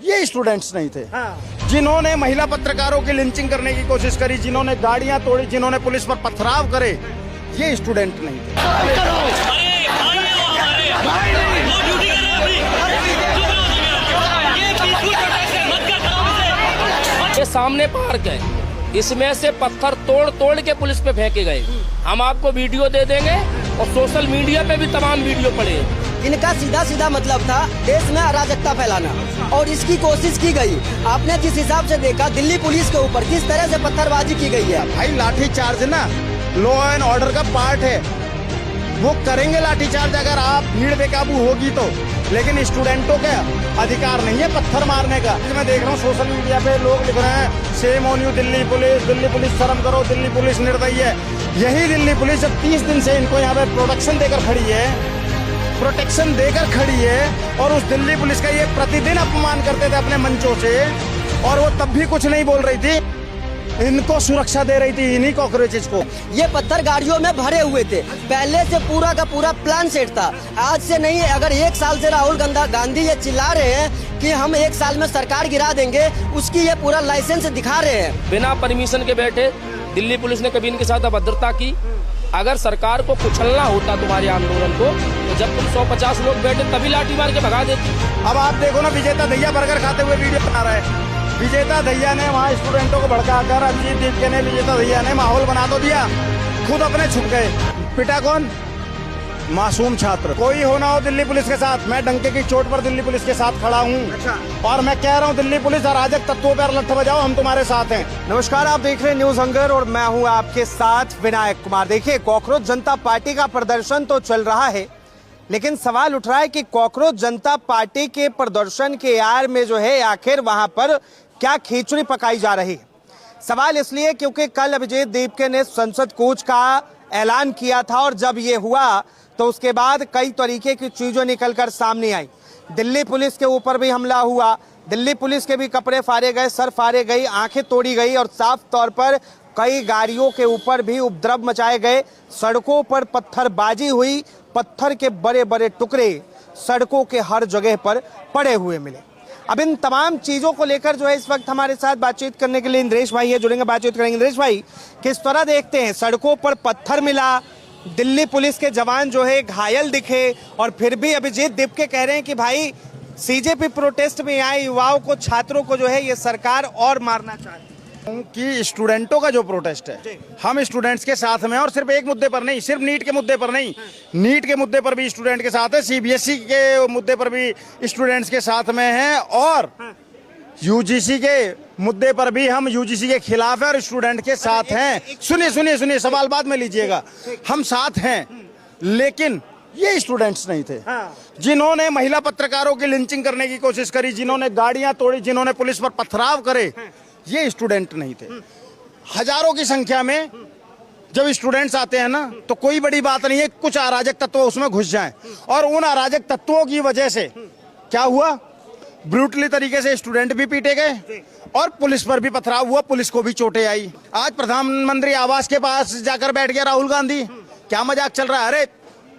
ये स्टूडेंट्स नहीं थे। हाँ। जिन्होंने महिला पत्रकारों की लिंचिंग करने की कोशिश करी, जिन्होंने गाड़ियां तोड़ी, जिन्होंने पुलिस पर पथराव करे, ये स्टूडेंट नहीं थे। ये सामने पार्क है, इसमें से पत्थर तोड़ तोड़ के पुलिस पे फेंके गए। हम आपको वीडियो दे देंगे और सोशल मीडिया पे भी तमाम वीडियो पड़े। इनका सीधा सीधा मतलब था देश में अराजकता फैलाना, और इसकी कोशिश की गई। आपने जिस हिसाब से देखा दिल्ली पुलिस के ऊपर किस तरह से पत्थरबाजी की गई है। भाई लाठी चार्ज ना लॉ एंड ऑर्डर का पार्ट है, वो करेंगे लाठी चार्ज अगर आप भीड़ बेकाबू होगी तो, लेकिन स्टूडेंटों का अधिकार नहीं है पत्थर मारने का। मैं देख रहा हूँ सोशल मीडिया पे लोग लिख रहे हैं shame on you Delhi police शर्म करो, दिल्ली पुलिस निर्दयी है। यही दिल्ली पुलिस जब 30 दिन से इनको यहाँ पे प्रोटेक्शन देकर खड़ी है और उस दिल्ली पुलिस का ये प्रतिदिन अपमान करते थे अपने मंचों से, और वो तब भी कुछ नहीं बोल रही थी, इनको सुरक्षा दे रही थी इन्हीं कॉकरोचेज को। ये पत्थर गाड़ियों में भरे हुए थे, पहले से पूरा का पूरा प्लान सेट था। आज से नहीं, अगर 1 साल से राहुल गांधी ये चिल्ला रहे हैं कि हम 1 साल में सरकार गिरा देंगे, उसकी ये पूरा लाइसेंस दिखा रहे हैं। बिना परमिशन के बैठे दिल्ली पुलिस ने कभी इनके साथ अभद्रता की। अगर सरकार को कुचलना होता तुम्हारे आंदोलन को, तो जब तुम 150 लोग बैठे तभी लाठी मार के भगा देती। अब आप देखो ना, विजेता दहिया बर्गर खाते हुए वीडियो बना रहा है। विजेता दहिया ने वहाँ स्टूडेंटों को भड़काकर, अभिजीत दीपके ने, विजेता दहिया ने माहौल बना तो दिया, खुद अपने छुप गए। पिटा कौन? मासूम छात्र। कोई होना हो दिल्ली पुलिस के साथ, मैं डंके की चोट पर दिल्ली पुलिस के साथ खड़ा हूँ। अच्छा। और मैं कह रहा हूँ दिल्ली पुलिस अराजक तत्वों पर लठ बजाओ, हम तुम्हारे साथ हैं। नमस्कार, आप देख रहे हैं न्यूज हंगर और मैं हूं आपके साथ विनायक कुमार। देखिए, कॉकरोच जनता पार्टी का प्रदर्शन तो चल रहा है, लेकिन सवाल उठ रहा है कि कॉकरोच जनता पार्टी के प्रदर्शन के आड़ में जो है आखिर वहां पर क्या खिचड़ी पकाई जा रही है। सवाल इसलिए क्योंकि कल अभिजीत दीपके ने संसद कूच का ऐलान किया था, और जब ये हुआ तो उसके बाद कई तरीके की चीजें निकलकर सामने आई। दिल्ली पुलिस के ऊपर भी हमला हुआ, दिल्ली पुलिस के भी कपड़े फाड़े गए, सर फाड़े गई, आंखें तोड़ी गई, और साफ तौर पर कई गाड़ियों के ऊपर भी उपद्रव मचाए गए। सड़कों पर पत्थरबाजी हुई, पत्थर के बड़े बड़े टुकड़े सड़कों के हर जगह पर पड़े हुए मिले। अब इन तमाम चीजों को लेकर जो है इस वक्त हमारे साथ बातचीत करने के लिए इंद्रेश भाई है, जुड़ेंगे, बातचीत करेंगे। इंद्रेश भाई, किस तरह देखते हैं, सड़कों पर पत्थर मिला, दिल्ली पुलिस के जवान जो है घायल दिखे, और फिर भी अभिजीत दीपके कह रहे हैं कि भाई सीजेपी प्रोटेस्ट में आए युवाओं को, छात्रों को जो है ये सरकार और मारना चाहती है। कि स्टूडेंटों का जो प्रोटेस्ट है, हम स्टूडेंट्स के साथ में, और सिर्फ एक मुद्दे पर नहीं, सिर्फ नीट के मुद्दे पर नहीं, नीट के मुद्दे पर भी स्टूडेंट के साथ है, सीबीएसई के मुद्दे पर भी स्टूडेंट्स के साथ में हैं, और यूजीसी के मुद्दे पर भी हम यूजीसी के खिलाफ है और स्टूडेंट के साथ हैं। सुनिए, सवाल बाद में लीजिएगा। हम साथ हैं, लेकिन ये स्टूडेंट्स नहीं थे। जिन्होंने महिला पत्रकारों की लिंचिंग करने की कोशिश करी, जिन्होंने गाड़ियां तोड़ी, जिन्होंने पुलिस पर पथराव करे, ये स्टूडेंट नहीं थे। हजारों की संख्या में जब स्टूडेंट्स आते हैं ना, तो कोई बड़ी बात नहीं है कुछ अराजक तत्व उसमें घुस जाएं, और उन अराजक तत्वों की वजह से क्या हुआ, ब्रूटली तरीके से स्टूडेंट भी पीटे गए और पुलिस पर भी पथराव हुआ, पुलिस को भी चोटें आई। आज प्रधानमंत्री आवास के पास जाकर बैठ गया राहुल गांधी। क्या मजाक चल रहा है? अरे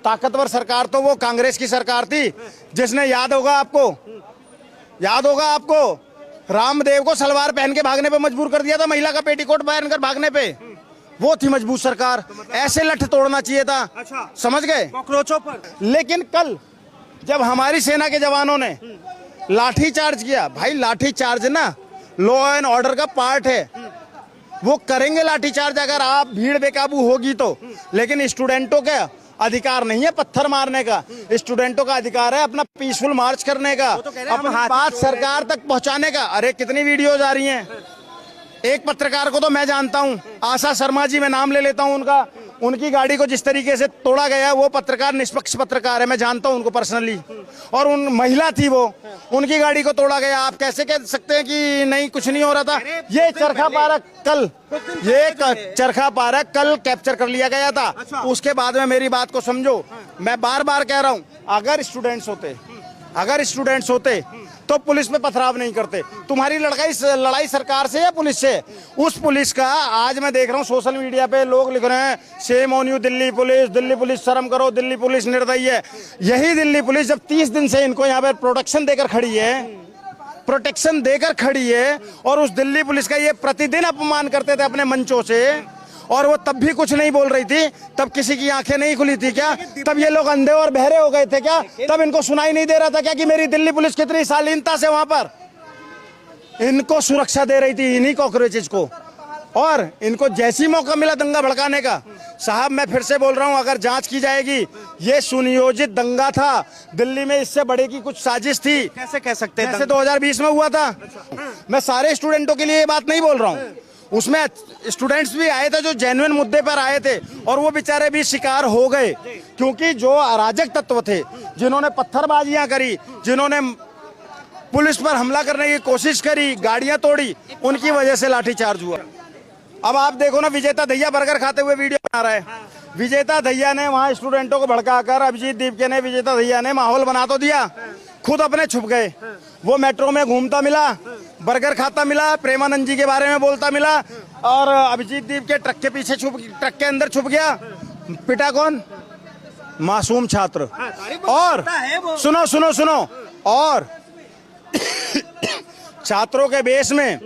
ताकतवर सरकार तो वो कांग्रेस की सरकार थी, जिसने, याद होगा आपको रामदेव को सलवार पहन के भागने पे मजबूर कर दिया था, महिला का पेटीकोट पहनकर भागने पे। वो थी मजबूत सरकार, ऐसे लठ तोड़ना चाहिए था। अच्छा। समझ गए? कॉकरोचों पर। लेकिन कल जब हमारी सेना के जवानों ने लाठी चार्ज किया, भाई लाठी चार्ज ना लॉ एंड ऑर्डर का पार्ट है, वो करेंगे लाठी चार्ज अगर आप भीड़ बेकाबू होगी तो, लेकिन स्टूडेंटों का अधिकार नहीं है पत्थर मारने का। स्टूडेंटों का अधिकार है अपना पीसफुल मार्च करने का, अपनी बात सरकार तक पहुंचाने का। अरे कितनी वीडियोज आ रही हैं। एक पत्रकार को तो मैं जानता हूं, आशा शर्मा जी, मैं नाम ले लेता हूं उनका, उनकी गाड़ी को जिस तरीके से तोड़ा गया, वो पत्रकार निष्पक्ष पत्रकार है, मैं जानता हूं उनको पर्सनली, और उन महिला थी वो, उनकी गाड़ी को तोड़ा गया। आप कैसे कह सकते हैं कि नहीं, कुछ नहीं हो रहा था? ये चरखा पार्क कल कैप्चर कर लिया गया था। उसके बाद में मेरी बात को समझो, मैं बार बार कह रहा हूं, अगर स्टूडेंट्स होते तो पुलिस पे पथराव नहीं करते। तुम्हारी लड़ाई सरकार से या पुलिस से? उस पुलिस का आज मैं देख रहा हूँ सोशल मीडिया पे लोग लिख रहे हैं shame on you Delhi police शर्म करो, दिल्ली पुलिस निर्दयी है। यही दिल्ली पुलिस जब 30 दिन से इनको यहाँ पे प्रोटेक्शन देकर खड़ी है, प्रोटेक्शन देकर खड़ी है, और उस दिल्ली पुलिस का ये प्रतिदिन अपमान करते थे अपने मंचों से, और वो तब भी कुछ नहीं बोल रही थी। तब किसी की आंखें नहीं खुली थी क्या? तब ये लोग अंधे और बहरे हो गए थे क्या? तब इनको सुनाई नहीं दे रहा था क्या कि मेरी दिल्ली पुलिस कितनी शालीनता से वहां पर इनको सुरक्षा दे रही थी, इन्हीं कॉकरोचेज को। और इनको जैसी मौका मिला दंगा भड़काने का, साहब मैं फिर से बोल रहा हूं, अगर जांच की जाएगी, ये सुनियोजित दंगा था दिल्ली में, इससे बड़े की कुछ साजिश थी। कैसे कह सकते हैं? जैसे 2020 में हुआ था। मैं सारे स्टूडेंटों के लिए ये बात नहीं बोल रहा हूँ, उसमें स्टूडेंट्स भी आए थे जो जेन्युइन मुद्दे पर आए थे, और वो बेचारे भी शिकार हो गए, क्योंकि जो अराजक तत्व थे, जिन्होंने पत्थरबाजियां करी, जिन्होंने पुलिस पर हमला करने की कोशिश करी, गाड़ियां तोड़ी, उनकी वजह से लाठीचार्ज हुआ। अब आप देखो ना, विजेता दहिया बर्गर खाते हुए वीडियो बना रहा है। विजेता दहिया ने वहां स्टूडेंटों को भड़काकर, अभिजीत दीपके ने, विजेता दहिया ने माहौल बना तो दिया, खुद अपने छुप गए। वो मेट्रो में घूमता मिला, बर्गर खाता मिला, प्रेमानंद जी के बारे में बोलता मिला, और अभिजीत दीपके ट्रक के पीछे ट्रक के अंदर छुप गया। पिटा कौन? मासूम छात्र। और सुनो सुनो सुनो, और छात्रों के बेस में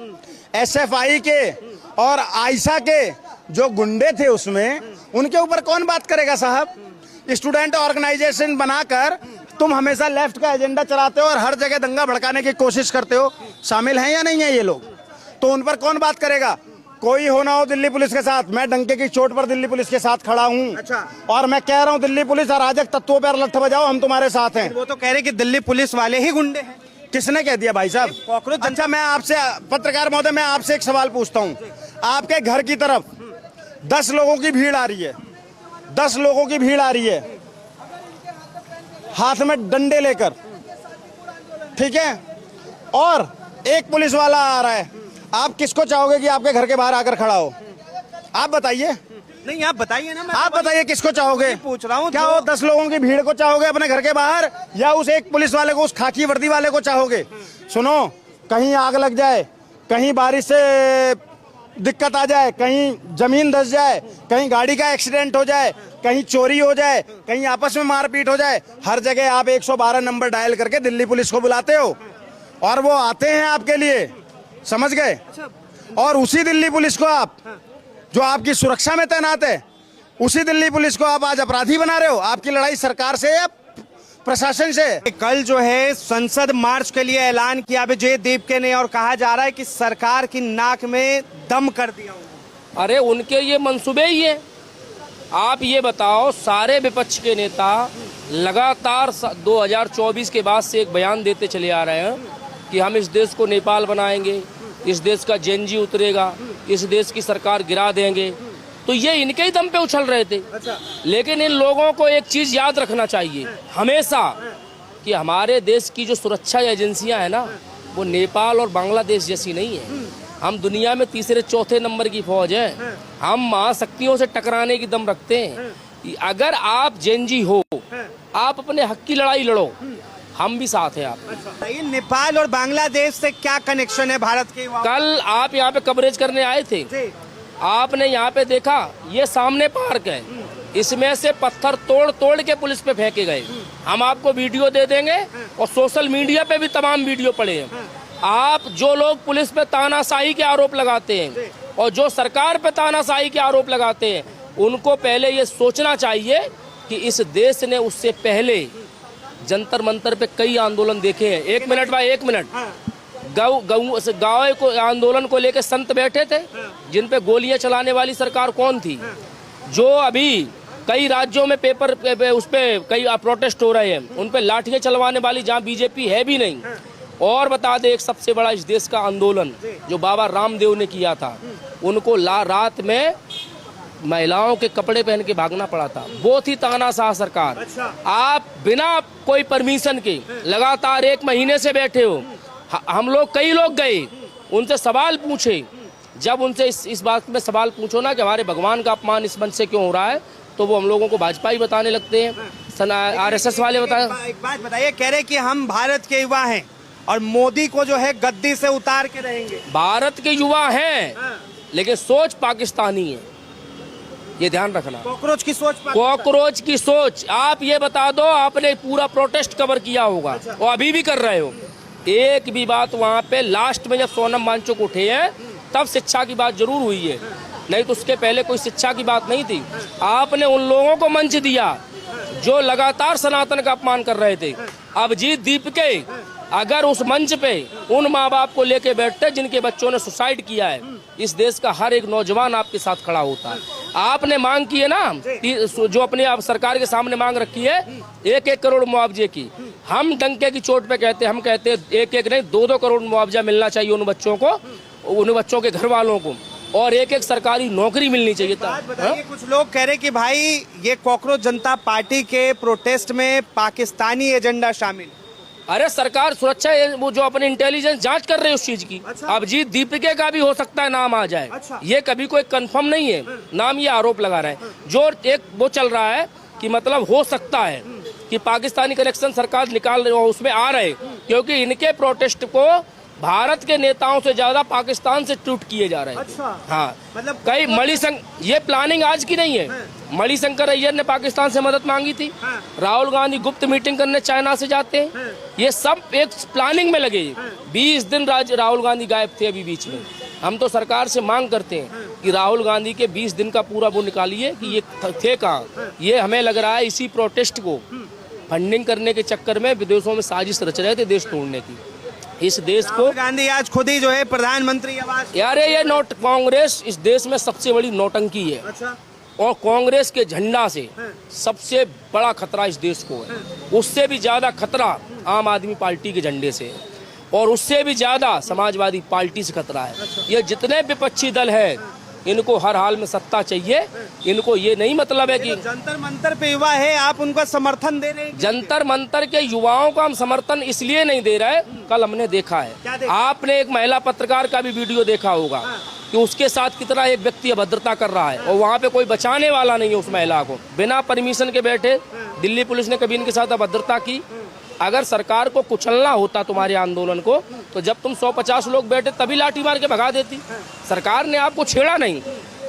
SFI के और आयशा के जो गुंडे थे उसमें, उनके ऊपर कौन बात करेगा साहब? स्टूडेंट ऑर्गेनाइजेशन बनाकर तुम हमेशा लेफ्ट का एजेंडा चलाते हो और हर जगह दंगा भड़काने की कोशिश करते हो। शामिल हैं या नहीं है ये लोग? तो उन पर कौन बात करेगा? कोई होना हो दिल्ली पुलिस के साथ, मैं डंके की चोट पर दिल्ली पुलिस के साथ खड़ा हूँ। अच्छा। और मैं कह रहा हूँ, दिल्ली पुलिस अराजक तत्वों पर लठ बजाओ, हम तुम्हारे साथ हैं। वो तो कह रहे कि दिल्ली पुलिस वाले ही गुंडे हैं। किसने कह दिया भाई साहब? कॉकरोच। अच्छा, मैं आपसे, पत्रकार महोदय, मैं आपसे एक सवाल पूछता हूँ। आपके घर की तरफ 10 लोगों की भीड़ आ रही है, 10 लोगों की भीड़ आ रही है, हाथ में डंडे लेकर, ठीक है, और एक पुलिस वाला आ रहा है, आप किसको चाहोगे कि आपके घर के बाहर आकर खड़ा हो? आप बताइए। नहीं, आप बताइए ना। आप बताइए किसको चाहोगे? पूछ रहा हूँ। क्या वो 10 लोगों की भीड़ को चाहोगे अपने घर के बाहर, या उस एक पुलिस वाले को, उस खाकी वर्दी वाले को चाहोगे? सुनो, कहीं आग लग जाए, कहीं बारिश से दिक्कत आ जाए, कहीं जमीन धंस जाए, कहीं गाड़ी का एक्सीडेंट हो जाए, कहीं चोरी हो जाए, कहीं आपस में मारपीट हो जाए, हर जगह आप 112 नंबर डायल करके दिल्ली पुलिस को बुलाते हो, और वो आते हैं आपके लिए, समझ गए? और उसी दिल्ली पुलिस को आप, जो आपकी सुरक्षा में तैनात है, उसी दिल्ली पुलिस को आप आज अपराधी बना रहे हो। आपकी लड़ाई सरकार से या प्रशासन से? कल जो है संसद मार्च के लिए ऐलान किया विजय दीपके ने, और कहा जा रहा है कि सरकार की नाक में दम कर दिया। अरे उनके ये मंसूबे ही है। आप ये बताओ, सारे विपक्ष के नेता लगातार 2024 के बाद से एक बयान देते चले आ रहे हैं कि हम इस देश को नेपाल बनाएंगे, इस देश का जेनजी उतरेगा, इस देश की सरकार गिरा देंगे। तो ये इनके ही दम पे उछल रहे थे। अच्छा। लेकिन इन लोगों को एक चीज याद रखना चाहिए हमेशा, कि हमारे देश की जो सुरक्षा एजेंसियां हैं ना, वो नेपाल और बांग्लादेश जैसी नहीं है। हम दुनिया में तीसरे चौथे नंबर की फौज है। हम महाशक्तियों से टकराने की दम रखते हैं। अगर आप जेनजी हो, आप अपने हक की लड़ाई लड़ो, हम भी साथ हैं आप। ये नेपाल और बांग्लादेश से क्या कनेक्शन है भारत के? कल आप यहाँ पे कवरेज करने आए थे, आपने यहाँ पे देखा, ये सामने पार्क है, इसमें से पत्थर तोड़ तोड़ के पुलिस पे फेंके गए। हम आपको वीडियो दे देंगे, और सोशल मीडिया पे भी तमाम वीडियो पड़े हैं। आप जो लोग पुलिस पे तानाशाही के आरोप लगाते हैं, और जो सरकार पे तानाशाही के आरोप लगाते हैं, उनको पहले ये सोचना चाहिए कि इस देश ने उससे पहले जंतर मंतर पे कई आंदोलन देखे हैं। 1 मिनट भाई, 1 मिनट। गाँव को आंदोलन को लेकर संत बैठे थे, जिन पे गोलियां चलाने वाली सरकार कौन थी? जो अभी कई राज्यों में पेपर उस पे कई प्रोटेस्ट हो रहे हैं, उन पे लाठियां चलवाने वाली जहां बीजेपी है भी नहीं। और बता दे, एक सबसे बड़ा इस देश का आंदोलन जो बाबा रामदेव ने किया था, उनको रात में महिलाओं के कपड़े पहन के भागना पड़ा था। वो थी तानाशाह सरकार। अच्छा। आप बिना कोई परमिशन के लगातार 1 महीने से बैठे हो। हम लोग, कई लोग गए, उनसे सवाल पूछे। जब उनसे इस बात में सवाल पूछो ना कि हमारे भगवान का अपमान इस मंच से क्यों हो रहा है, तो वो हम लोगों को भाजपा ही बताने लगते हैं, RSS वाले बताए। एक बात बताइए, कह रहे कि हम भारत के युवा हैं और मोदी को जो है गद्दी से उतार के रहेंगे। भारत के युवा हैं, लेकिन सोच पाकिस्तानी है, ये ध्यान रखना। कॉकरोच की सोच। कॉकरोच की सोच। आप ये बता दो, आपने पूरा प्रोटेस्ट कवर किया होगा, और अभी भी कर रहे हो। एक भी बात वहाँ पे लास्ट में जब सोनम वांगचुक उठे हैं तब शिक्षा की बात जरूर हुई है, नहीं तो उसके पहले कोई शिक्षा की बात नहीं थी। आपने उन लोगों को मंच दिया जो लगातार सनातन का अपमान कर रहे थे। अभिजीत दीपके अगर उस मंच पे उन माँ बाप को लेके बैठते जिनके बच्चों ने सुसाइड किया है, इस देश का हर एक नौजवान आपके साथ खड़ा होता। आपने मांग की है ना, जो अपने आप सरकार के सामने मांग रखी है 1-1 करोड़ मुआवजे की, हम डंके की चोट पे कहते हैं, हम कहते हैं 1-1 नहीं 2-2 करोड़ मुआवजा मिलना चाहिए उन बच्चों को, उन बच्चों के घर वालों को, और 1-1 सरकारी नौकरी मिलनी चाहिए था। बताइए, कुछ लोग कह रहे कि भाई ये कॉकरोच जनता पार्टी के प्रोटेस्ट में पाकिस्तानी एजेंडा शामिल। अरे सरकार सुरक्षा वो जो अपने इंटेलिजेंस जांच कर रहे हैं उस चीज की। अच्छा। अभिजीत दीपके का भी हो सकता है नाम आ जाए। अच्छा। ये कभी कोई कंफर्म नहीं है, नाम ये आरोप लगा रहे हैं। जो एक वो चल रहा है कि मतलब हो सकता है कि पाकिस्तानी कनेक्शन सरकार निकाल रही हो, उसमें आ रहे, क्योंकि इनके प्रोटेस्ट को भारत के नेताओं से ज्यादा पाकिस्तान से ट्वीट किए जा रहे हैं। अच्छा। हाँ, मतलब कई ये प्लानिंग आज की नहीं है। मणिशंकर अय्यर ने पाकिस्तान से मदद मांगी थी, राहुल गांधी गुप्त मीटिंग करने चाइना से जाते हैं, ये सब एक प्लानिंग में लगे। 20 दिन राहुल गांधी गायब थे अभी बीच में। हम तो सरकार से मांग करते हैं कि राहुल गांधी के 20 दिन का पूरा वो निकालिए कि ये थे कहाँ। ये हमें लग रहा है इसी प्रोटेस्ट को फंडिंग करने के चक्कर में विदेशों में साजिश रच रहे थे देश तोड़ने की। इस देश को राहुल गांधी आज खुद ही जो है प्रधानमंत्री आवास। यार ये कांग्रेस इस देश में सबसे बड़ी नौटंकी है। अच्छा। और कांग्रेस के झंडा से सबसे बड़ा खतरा इस देश को है। उससे भी ज्यादा खतरा आम आदमी पार्टी के झंडे से है, और उससे भी ज्यादा समाजवादी पार्टी से खतरा है। ये जितने विपक्षी दल है इनको हर हाल में सत्ता चाहिए। इनको ये नहीं मतलब है कि जंतर मंतर पे युवा है, आप उनका समर्थन दे रहे हैं। जंतर मंतर के युवाओं का हम समर्थन इसलिए नहीं दे रहे, कल हमने देखा है, आपने एक महिला पत्रकार का भी वीडियो देखा होगा कि उसके साथ कितना एक व्यक्ति अभद्रता कर रहा है, और वहाँ पे कोई बचाने वाला नहीं है उस महिला को। बिना परमिशन के बैठे दिल्ली पुलिस ने कभी इनके साथ अभद्रता की। अगर सरकार को कुचलना होता तुम्हारे आंदोलन को, तो जब तुम 150 लोग बैठे तभी लाठी मार के भगा देती। सरकार ने आपको छेड़ा नहीं,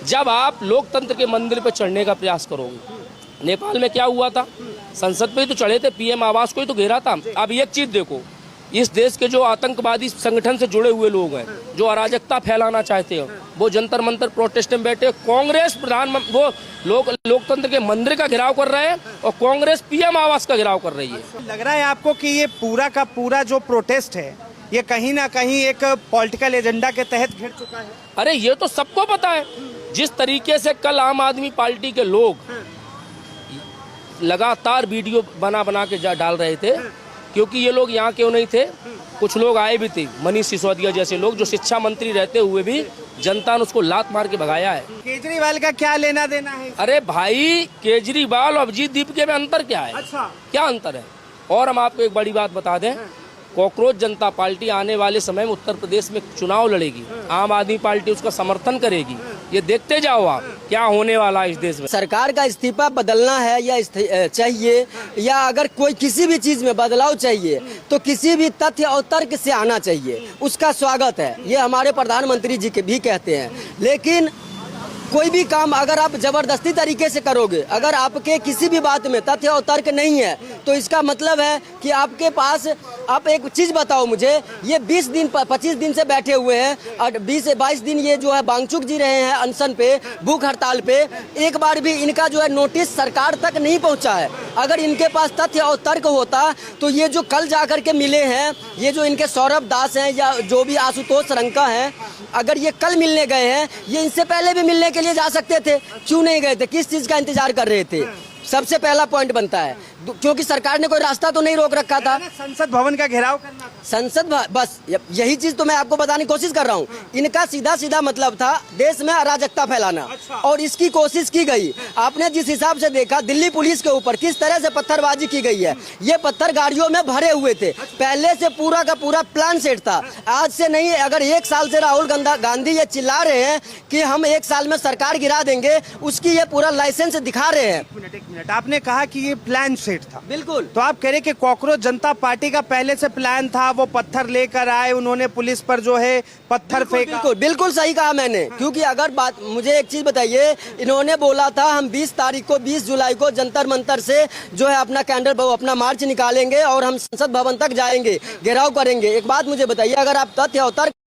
जब आप लोकतंत्र के मंदिर पर चढ़ने का प्रयास करोगे। नेपाल में क्या हुआ था, संसद पे ही तो चढ़े थे, पीएम आवास को ही तो घेरा था। अब एक चीज देखो, इस देश के जो आतंकवादी संगठन से जुड़े हुए लोग हैं, जो अराजकता फैलाना चाहते हैं, वो जंतर मंतर प्रोटेस्ट में बैठे। कांग्रेस प्रधानमंत्री वो लोकतंत्र के मंदिर का घेराव कर रहे हैं, और कांग्रेस पीएम आवास का घेराव कर रही है। लग रहा है आपको कि ये पूरा का पूरा जो प्रोटेस्ट है ये कहीं ना कहीं एक पॉलिटिकल एजेंडा के तहत घिर चुका है? अरे ये तो सबको पता है। जिस तरीके से कल आम आदमी पार्टी के लोग लगातार वीडियो बना के डाल रहे थे, क्योंकि ये लोग यहाँ क्यों नहीं थे, कुछ लोग आए भी थे, मनीष सिसोदिया जैसे लोग, जो शिक्षा मंत्री रहते हुए भी जनता ने उसको लात मार के भगाया है। केजरीवाल का क्या लेना देना है? अरे भाई, केजरीवाल और अभिजीत दीपके में अंतर क्या है? अच्छा। क्या अंतर है? और हम आपको एक बड़ी बात बता दें, कॉकरोच जनता पार्टी आने वाले समय में उत्तर प्रदेश में चुनाव लड़ेगी, आम आदमी पार्टी उसका समर्थन करेगी। ये देखते जाओ आप क्या होने वाला है इस देश में। सरकार का इस्तीफा बदलना है या चाहिए, या अगर कोई किसी भी चीज में बदलाव चाहिए तो किसी भी तथ्य और तर्क से आना चाहिए, उसका स्वागत है। ये हमारे प्रधानमंत्री जी के भी कहते हैं। लेकिन कोई भी काम अगर आप जबरदस्ती तरीके से करोगे, अगर आपके किसी भी बात में तथ्य और तर्क नहीं है, तो इसका मतलब है कि आपके पास, आप एक चीज बताओ मुझे, ये 20 दिन 25 दिन से बैठे हुए हैं, और 20 से 22 दिन ये जो है वांगचुक जी रहे हैं अनशन पे, भूख हड़ताल पे। एक बार भी इनका जो है नोटिस सरकार तक नहीं पहुंचा है। अगर इनके पास तथ्य और तर्क होता तो ये जो कल जाकर के मिले हैं, ये जो इनके सौरभ दास हैं या जो भी आशुतोष रंका हैं, अगर ये कल मिलने गए हैं, ये इनसे पहले भी मिलने के लिए जा सकते थे। क्यों नहीं गए थे? किस चीज का इंतजार कर रहे थे? सबसे पहला पॉइंट बनता है, क्योंकि सरकार ने कोई रास्ता तो नहीं रोक रखा था। संसद भवन का घेराव करना था। बस यही चीज तो मैं आपको बताने की कोशिश कर रहा हूँ। इनका सीधा सीधा मतलब था देश में अराजकता फैलाना। अच्छा। और इसकी कोशिश की गई। आपने जिस हिसाब से देखा दिल्ली पुलिस के ऊपर किस तरह से पत्थरबाजी की गई है, ये पत्थर गाड़ियों में भरे हुए थे। पहले से पूरा का पूरा प्लान सेट था। आज से नहीं, अगर 1 साल से राहुल गांधी ये चिल्ला रहे हैं कि हम 1 साल में सरकार गिरा देंगे, उसकी ये पूरा लाइसेंस दिखा रहे हैं। एक मिनट, आपने कहा कि ये प्लान सेट सेट था। बिल्कुल। तो आप कह रहे कि कॉकरोच जनता पार्टी का पहले से प्लान था, वो पत्थर लेकर आए, उन्होंने पुलिस पर जो है पत्थर फेंका। बिल्कुल बिल्कुल सही कहा मैंने, क्योंकि अगर बात मुझे एक चीज बताइए, इन्होंने बोला था हम 20 तारीख को 20 जुलाई को जंतर मंतर से जो है अपना कैंडल अपना मार्च निकालेंगे और हम संसद भवन तक जाएंगे, घेराव करेंगे। एक बात मुझे बताइए, अगर आप तथ्य और तर्क